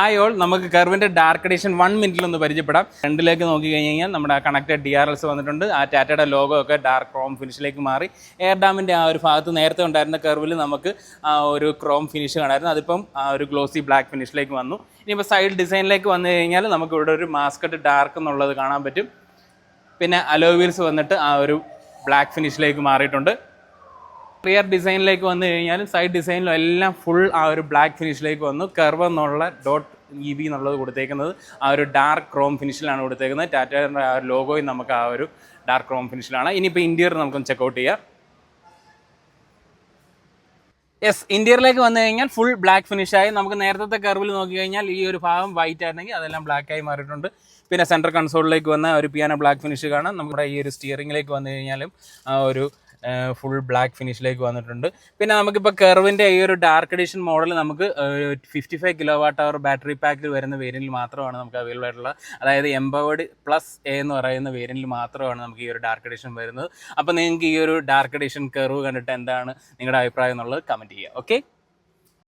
Hi all, നമുക്ക് കർവിൻ്റെ dark edition 1 മിനിറ്റിലൊന്ന് പരിചയപ്പെടാം. ഫ്രണ്ടിലേക്ക് നോക്കി കഴിഞ്ഞാൽ നമ്മുടെ കണക്റ്റഡ് DRLs വന്നിട്ടുണ്ട്. ആ ടാറ്റയുടെ ലോഗോ ഒക്കെ ഡാർക്ക് ക്രോം ഫിനിഷിലേക്ക് മാറി. എയർ ഡാമിൻ്റെ ആ ഒരു ഭാഗത്ത് നേരത്തെ ഉണ്ടായിരുന്ന കർവിൽ നമുക്ക് ആ ഒരു ക്രോം ഫിനിഷ് കാണായിരുന്നു. അതിപ്പം ആ ഒരു ഗ്ലോസി ബ്ലാക്ക് ഫിനിഷിലേക്ക് വന്നു. ഇനിയിപ്പോൾ സൈഡ് ഡിസൈനിലേക്ക് വന്നു കഴിഞ്ഞാൽ നമുക്ക് ഇവിടെ ഒരു മാസ്കറ്റ് ഡാർക്ക് എന്നുള്ളത് കാണാൻ പറ്റും. പിന്നെ അലോയ് വീൽസ് വന്നിട്ട് ആ ഒരു ബ്ലാക്ക് ഫിനിഷിലേക്ക് മാറിയിട്ടുണ്ട്. റിയർ ഡിസൈനിലേക്ക് വന്നു കഴിഞ്ഞാലും സൈഡ് ഡിസൈനിലും എല്ലാം ഫുൾ ആ ഒരു ബ്ലാക്ക് ഫിനിഷിലേക്ക് വന്നു. കർവ് എന്നുള്ള .EB എന്നുള്ളത് കൊടുത്തേക്കുന്നത് ആ ഒരു ഡാർക്ക് ക്രോം ഫിനിഷിലാണ് കൊടുത്തേക്കുന്നത്. ടാറ്റയുടെ ആ ഒരു ലോഗോയും നമുക്ക് ആ ഒരു ഡാർക്ക് ക്രോം ഫിനിഷിലാണ്. ഇനിയിപ്പോൾ ഇൻറ്റീരിയർ നമുക്കൊന്ന് ചെക്കൗട്ട് ചെയ്യാം. യെസ്, ഇൻറ്റീരിയറിലേക്ക് വന്നു കഴിഞ്ഞാൽ ഫുൾ ബ്ലാക്ക് ഫിനിഷായി. നമുക്ക് നേരത്തെ കർവിൽ നോക്കി കഴിഞ്ഞാൽ ഈ ഒരു ഭാഗം വൈറ്റ് ആയിരുന്നെങ്കിൽ അതെല്ലാം ബ്ലാക്കായി മാറിയിട്ടുണ്ട്. പിന്നെ സെൻട്രൽ കൺസോളിലേക്ക് വന്ന ഒരു പിയാനോ ബ്ലാക്ക് ഫിനിഷ് കാണാം. നമ്മുടെ ഈ ഒരു സ്റ്റിയറിംഗിലേക്ക് വന്നു കഴിഞ്ഞാലും ആ ഒരു ഫുൾ ബ്ലാക്ക് ഫിനിഷിലേക്ക് വന്നിട്ടുണ്ട്. പിന്നെ നമുക്കിപ്പോൾ കർവിൻ്റെ ഈ ഒരു ഡാർക്ക് എഡിഷൻ മോഡൽ നമുക്ക് 55 kWh ബാറ്ററി പാക്കിൽ വരുന്ന വേരിയൻറ്റിൽ മാത്രമാണ് നമുക്ക് അവൈലബിൾ ആയിട്ടുള്ളത്. അതായത് എംപവേർഡ് പ്ലസ് എ എന്ന് പറയുന്ന വേരിയൻറ്റിൽ മാത്രമാണ് നമുക്ക് ഈ ഒരു ഡാർക്ക് എഡിഷൻ വരുന്നത്. അപ്പോൾ നിങ്ങൾക്ക് ഈ ഒരു ഡാർക്ക് എഡിഷൻ കർവ് കണ്ടിട്ട് എന്താണ് നിങ്ങളുടെ അഭിപ്രായം എന്നുള്ളത് കമൻറ്റ് ചെയ്യുക. ഓക്കെ.